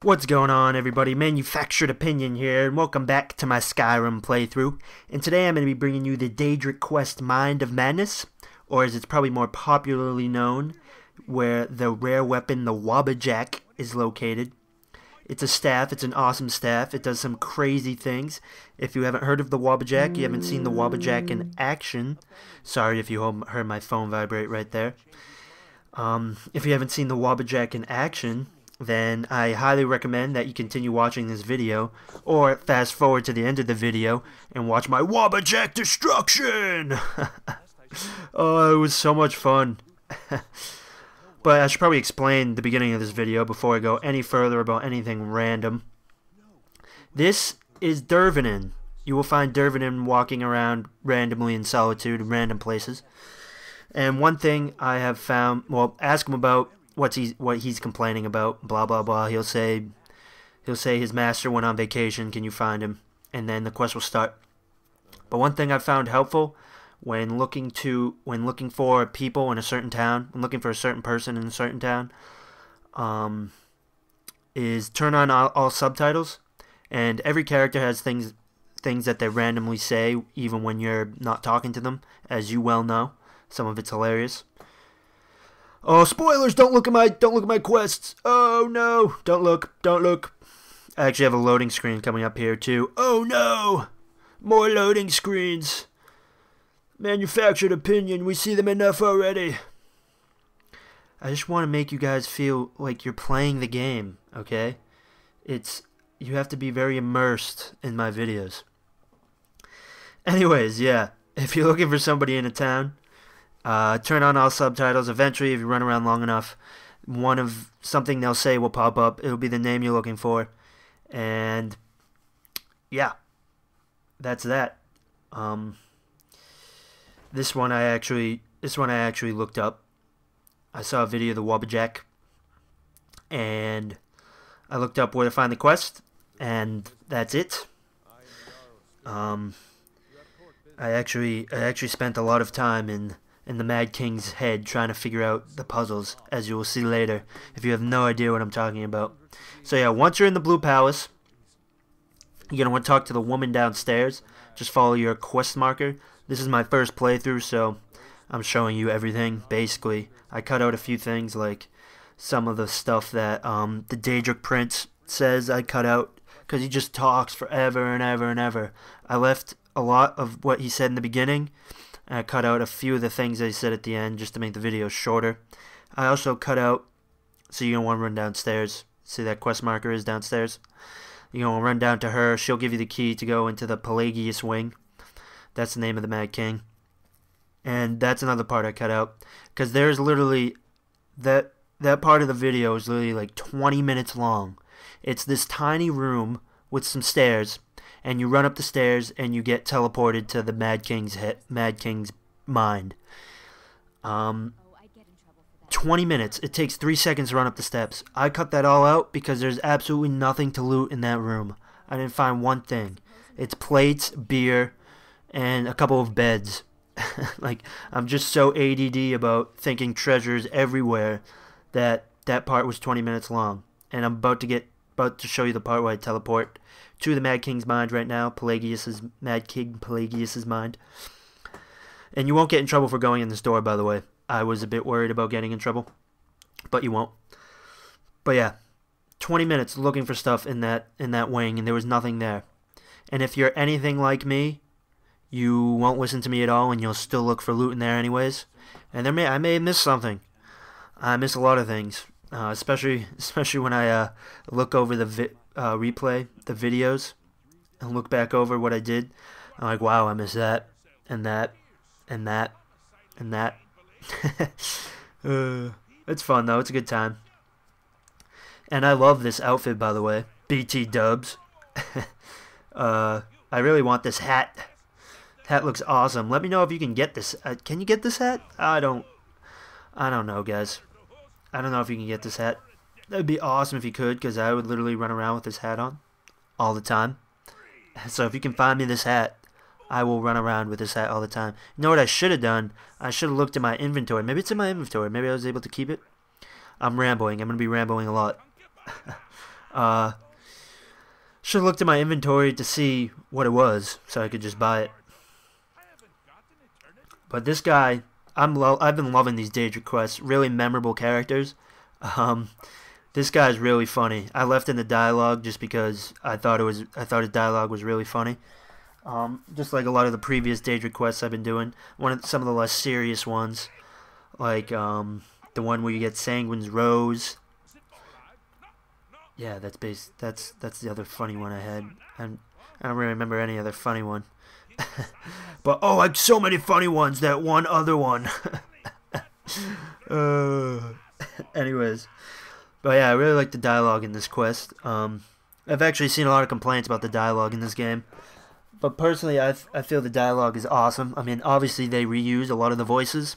What's going on, everybody? Manufactured Opinion here, and welcome back to my Skyrim playthrough. And today I'm going to be bringing you the Daedric quest Mind of Madness, or as it's probably more popularly known, where the rare weapon, the Wabbajack, is located. It's a staff, it's an awesome staff, it does some crazy things. If you haven't heard of the Wabbajack, you haven't seen the Wabbajack in action. Sorry if you heard my phone vibrate right there. If you haven't seen the Wabbajack in action, then I highly recommend that you continue watching this video, or fast forward to the end of the video and watch my Wabbajack destruction! Oh, it was so much fun. But I should probably explain the beginning of this video before I go any further about anything random. This is Dervanin. You will find Dervanin walking around randomly in solitude in random places. And one thing I have found, well, ask him about what he's complaining about, blah blah blah. He'll say his master went on vacation, can you find him? And then the quest will start. But one thing I've found helpful when looking for people in a certain town, when looking for a certain person in a certain town, is turn on all subtitles, and every character has things that they randomly say even when you're not talking to them, as you well know. Some of it's hilarious. Oh, spoilers! Don't look at my quests. Oh no! Don't look! I actually have a loading screen coming up here too. Oh no! More loading screens. Manufactured Opinion. We see them enough already. I just want to make you guys feel like you're playing the game. Okay? You have to be very immersed in my videos. Anyways, yeah. If you're looking for somebody in a town, turn on all subtitles. Eventually, if you run around long enough, something they'll say will pop up. It'll be the name you're looking for, and yeah, that's that. This one I actually looked up. I saw a video of the Wabbajack, and I looked up where to find the quest, and that's it. I actually spent a lot of time in the Mad King's head trying to figure out the puzzles, as you will see later, if you have no idea what I'm talking about. So yeah, once you're in the Blue Palace, you're going to want to talk to the woman downstairs. Just follow your quest marker. This is my first playthrough, so I'm showing you everything, basically. I cut out a few things, like some of the stuff that the Daedric Prince says I cut out, because he just talks forever and ever and ever. I left a lot of what he said in the beginning, and I cut out a few of the things that he said at the end just to make the video shorter. I also cut out, so you're going to want to run downstairs. See that quest marker is downstairs? You're going to run down to her. She'll give you the key to go into the Pelagius wing. That's the name of the Mad King. And that's another part I cut out, because there's literally, that part of the video is literally like 20 minutes long. It's this tiny room with some stairs, and you run up the stairs and you get teleported to the Mad King's mind. 20 minutes. It takes 3 seconds to run up the steps. I cut that all out because there's absolutely nothing to loot in that room. I didn't find one thing. It's plates, beer, and a couple of beds. Like, I'm just so ADD about thinking treasures everywhere that part was 20 minutes long. And I'm about to show you the part where I teleport to the Mad King's mind right now. Mad King Pelagius's mind. And you won't get in trouble for going in this door, by the way. I was a bit worried about getting in trouble, but you won't. But yeah, 20 minutes looking for stuff in that wing, and there was nothing there. And if you're anything like me, you won't listen to me at all, and you'll still look for loot in there anyways. And I may have missed something. I miss a lot of things, especially when I look over the replay, the videos, and look back over what I did. I'm like, wow, I missed that, and that, and that, and that. It's fun though. It's a good time. And I love this outfit, by the way. BT dubs. I really want this hat. Hat looks awesome. Let me know if you can get this. Can you get this hat? I don't know, guys. I don't know if you can get this hat. That'd be awesome if you could, because I would literally run around with this hat on all the time. So if you can find me this hat, I will run around with this hat all the time. You know what I should have done? I should have looked at my inventory. Maybe it's in my inventory. Maybe I was able to keep it. I'm rambling. I'm going to be rambling a lot. Should have looked at my inventory to see what it was, so I could just buy it. But this guy, I've been loving these Daedric quests. Really memorable characters. This guy's really funny. I left in the dialogue just because I thought his dialogue was really funny. Just like a lot of the previous Daedric quests I've been doing. Some of the less serious ones, like the one where you get Sanguine's Rose. Yeah, that's the other funny one I had. I don't really remember any other funny one. But oh, like so many funny ones. That one other one. Anyways, but yeah, I really like the dialogue in this quest. I've actually seen a lot of complaints about the dialogue in this game, but personally, I feel the dialogue is awesome. I mean, obviously they reuse a lot of the voices.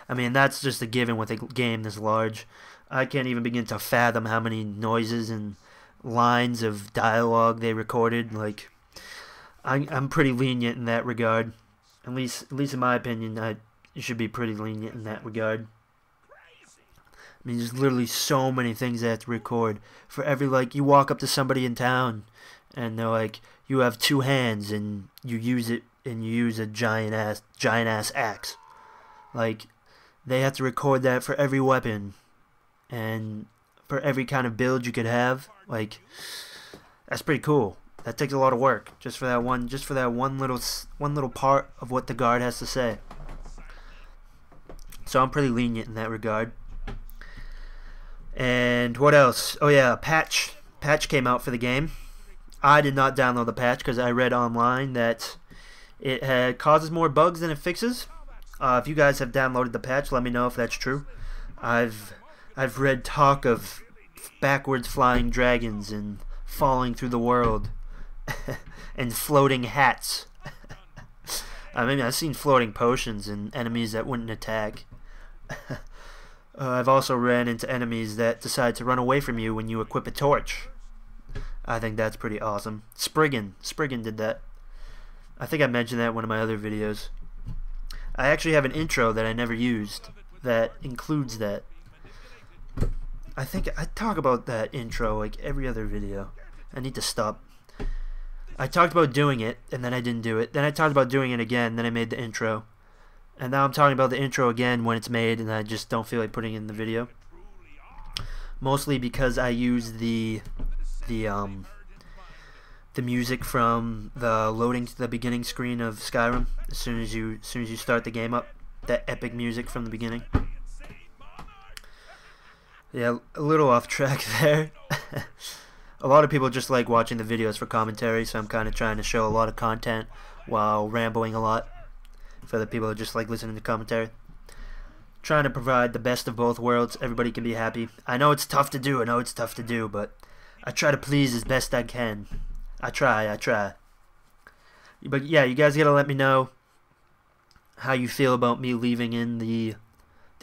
I mean, that's just a given with a game this large. I can't even begin to fathom how many noises and lines of dialogue they recorded. Like, I'm pretty lenient in that regard. At least in my opinion, you should be pretty lenient in that regard. I mean, there's literally so many things they have to record. For every, like, you walk up to somebody in town, and they're like, you have 2 hands, and you use a giant ass axe. Like, they have to record that for every weapon, and for every kind of build you could have. Like, that's pretty cool. That takes a lot of work just for that one little part of what the guard has to say. So I'm pretty lenient in that regard. And what else? Oh yeah, patch came out for the game. I did not download the patch because I read online that it causes more bugs than it fixes. If you guys have downloaded the patch, let me know if that's true. I've read talk of backwards flying dragons and falling through the world and floating hats. I mean, I've seen floating potions and enemies that wouldn't attack. I've also ran into enemies that decide to run away from you when you equip a torch. I think that's pretty awesome. Spriggan did that. I think I mentioned that in one of my other videos. I actually have an intro that I never used that includes that. I think I talk about that intro like every other video. I need to stop. I talked about doing it, and then I didn't do it. Then I talked about doing it again, then I made the intro. And now I'm talking about the intro again when it's made, and I just don't feel like putting it in the video. Mostly because I use the music from the loading to the beginning screen of Skyrim. As soon as you start the game up, that epic music from the beginning. Yeah, a little off track there. A lot of people just like watching the videos for commentary, so I'm kind of trying to show a lot of content while rambling a lot for the people who just like listening to commentary. Trying to provide the best of both worlds. Everybody can be happy. I know it's tough to do, but I try to please as best I can. I try. But yeah, you guys gotta let me know how you feel about me leaving in the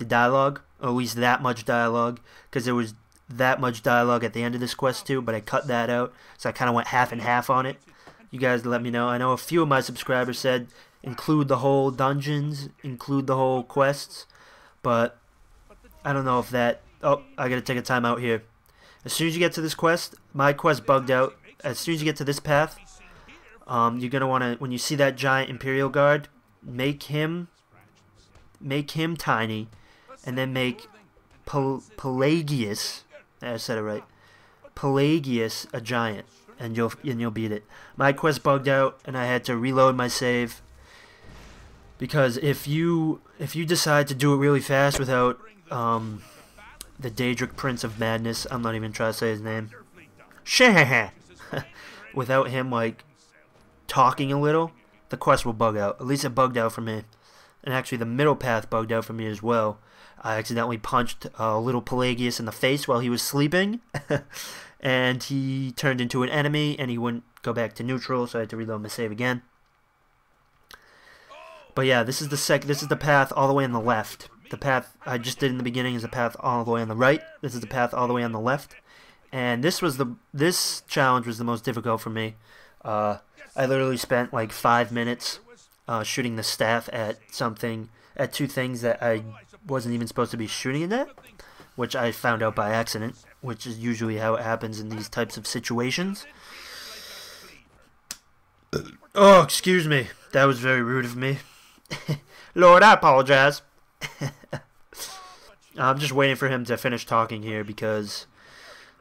dialogue, or at least that much dialogue, because there was that much dialogue at the end of this quest too, but I cut that out, so I kind of went half and half on it. You guys let me know. I know a few of my subscribers said include the whole dungeons, include the whole quests, but I don't know if that... Oh, I gotta take a time out here. As soon as you get to this quest, my quest bugged out. As soon as you get to this path, you're gonna want to, when you see that giant Imperial Guard, make him tiny, and then make Pelagius, I said it right, Pelagius a giant, and you'll beat it. My quest bugged out, and I had to reload my save, because if you decide to do it really fast without the Daedric Prince of Madness, I'm not even trying to say his name, without him like talking a little, the quest will bug out. At least it bugged out for me. And actually the middle path bugged out for me as well. I accidentally punched little Pelagius in the face while he was sleeping, and he turned into an enemy, and he wouldn't go back to neutral, so I had to reload my save again. But yeah, this is the path all the way on the left. The path I just did in the beginning is the path all the way on the right. This is the path all the way on the left. And this challenge was the most difficult for me. I literally spent like 5 minutes shooting the staff at two things that I wasn't even supposed to be shooting it at. which I found out by accident, which is usually how it happens in these types of situations. Oh, excuse me. That was very rude of me. Lord, I apologize. I'm just waiting for him to finish talking here because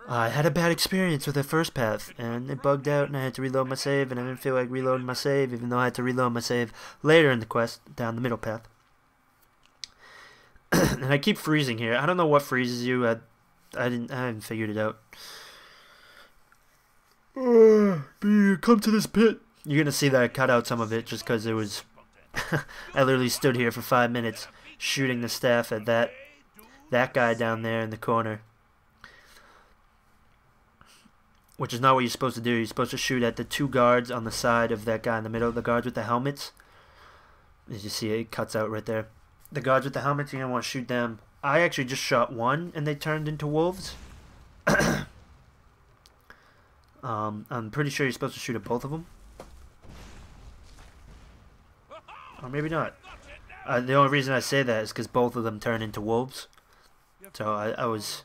I had a bad experience with the first path, and it bugged out, and I had to reload my save, and I didn't feel like reloading my save, even though I had to reload my save later in the quest, down the middle path. And I keep freezing here. I don't know what freezes you. I haven't figured it out. Come to this pit. You're gonna see that I cut out some of it just because it was. I literally stood here for 5 minutes shooting the staff at that guy down there in the corner. Which is not what you're supposed to do. You're supposed to shoot at the 2 guards on the side of that guy in the middle. The guards with the helmets. As you see, it cuts out right there. The guards with the helmets, you're going to want to shoot them. I actually just shot one, and they turned into wolves. I'm pretty sure you're supposed to shoot at both of them. Or maybe not. The only reason I say that is because both of them turn into wolves. So I was...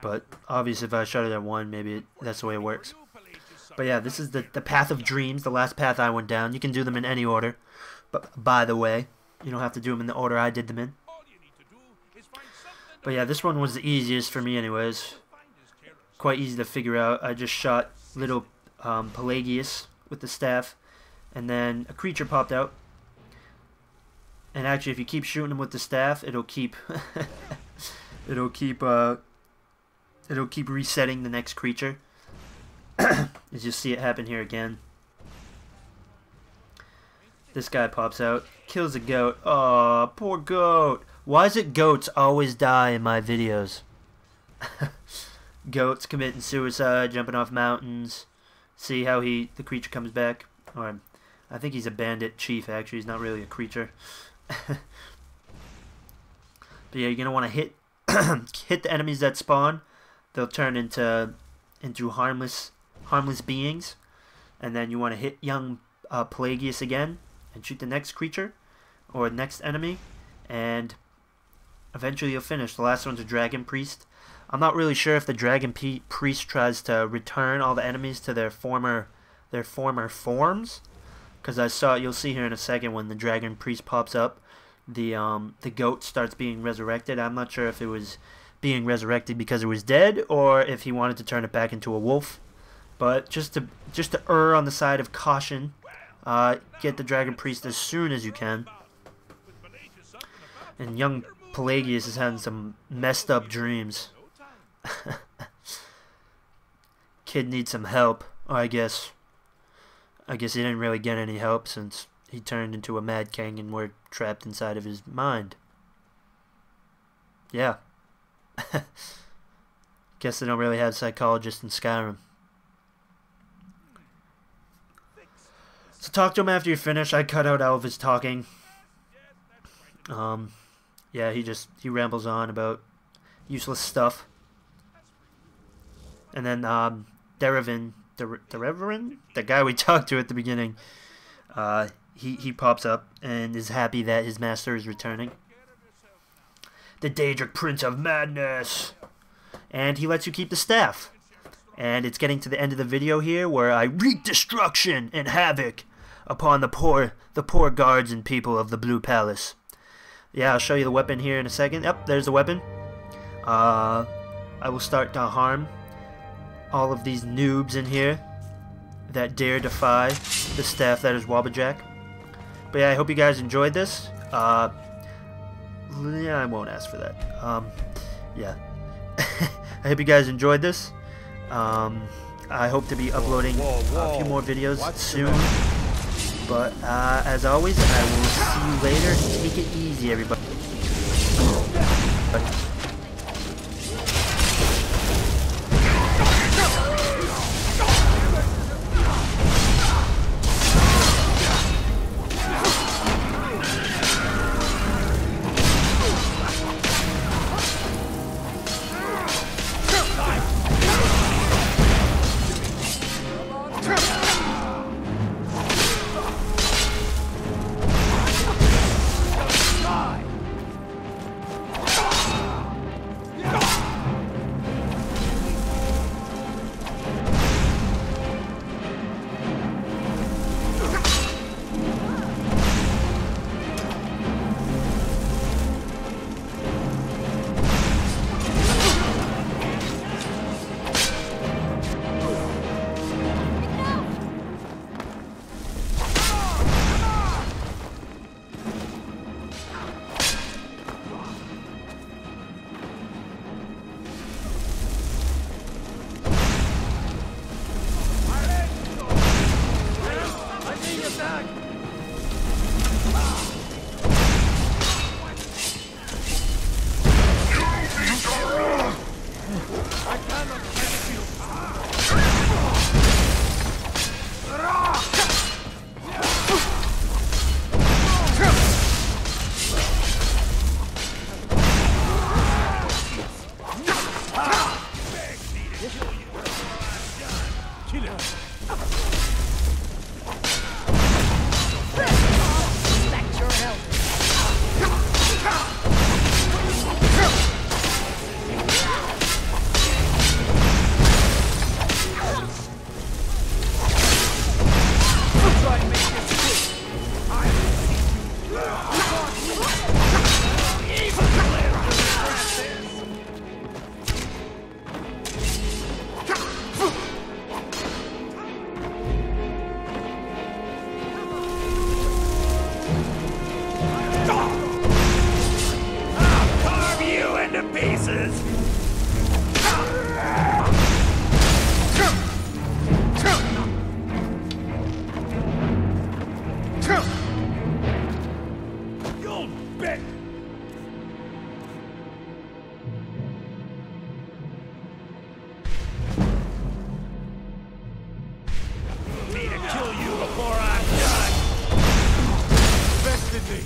But obviously if I shot it at one, maybe that's the way it works. But yeah, this is the Path of Dreams, the last path I went down. You can do them in any order. But by the way, you don't have to do them in the order I did them in. But yeah, this one was the easiest for me anyways. Quite easy to figure out. I just shot little Pelagius with the staff. And then a creature popped out. And actually, if you keep shooting him with the staff, it'll keep... it'll keep resetting the next creature. As you see it happen here again. This guy pops out, kills a goat. Oh, poor goat. Why is it goats always die in my videos? Goats committing suicide, jumping off mountains. See how the creature comes back? Or I think he's a bandit chief actually, he's not really a creature. But yeah, you're gonna want to hit hit the enemies that spawn. They'll turn into harmless beings, and then you want to hit young Pelagius again and shoot the next creature or next enemy, and eventually you'll finish. The last one's a dragon priest. I'm not really sure if the dragon priest tries to return all the enemies to their former forms, because you'll see here in a second when the dragon priest pops up, the goat starts being resurrected. I'm not sure if it was being resurrected because it was dead, or if he wanted to turn it back into a wolf. But just to err on the side of caution, get the dragon priest as soon as you can. And young Pelagius is having some messed up dreams. Kid needs some help. Or I guess he didn't really get any help since he turned into a mad king and we're trapped inside of his mind. Yeah. Guess they don't really have psychologists in Skyrim. So talk to him after you finish. I cut out all of his talking. Yeah, he rambles on about useless stuff. And then Derevin, the guy we talked to at the beginning, he pops up and is happy that his master is returning. The Daedric Prince of Madness. And he lets you keep the staff. And it's getting to the end of the video here where I wreak destruction and havoc upon the poor guards and people of the Blue Palace. Yeah, I'll show you the weapon here in a second. Yep, there's the weapon. I will start to harm all of these noobs in here that dare defy the staff that is Wabbajack. But yeah, I hope you guys enjoyed this. Yeah, I won't ask for that. Yeah. I hope you guys enjoyed this. I hope to be uploading a few more videos soon. But as always, I will see you later. Take it easy, everybody. Kill him. Respect your health. Try and make this quick. I even live to regret this. I'll carve you into pieces. You'll bet. Me to kill you before I'm done. Best in me.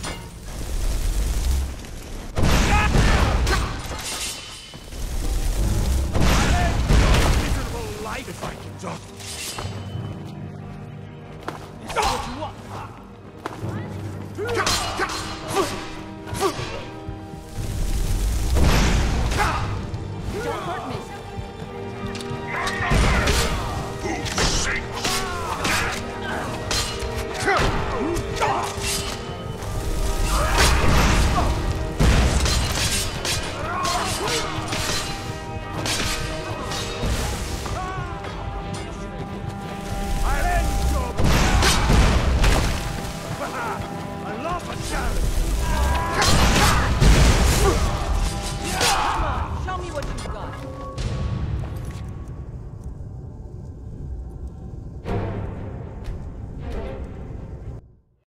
Miserable life if I can talk.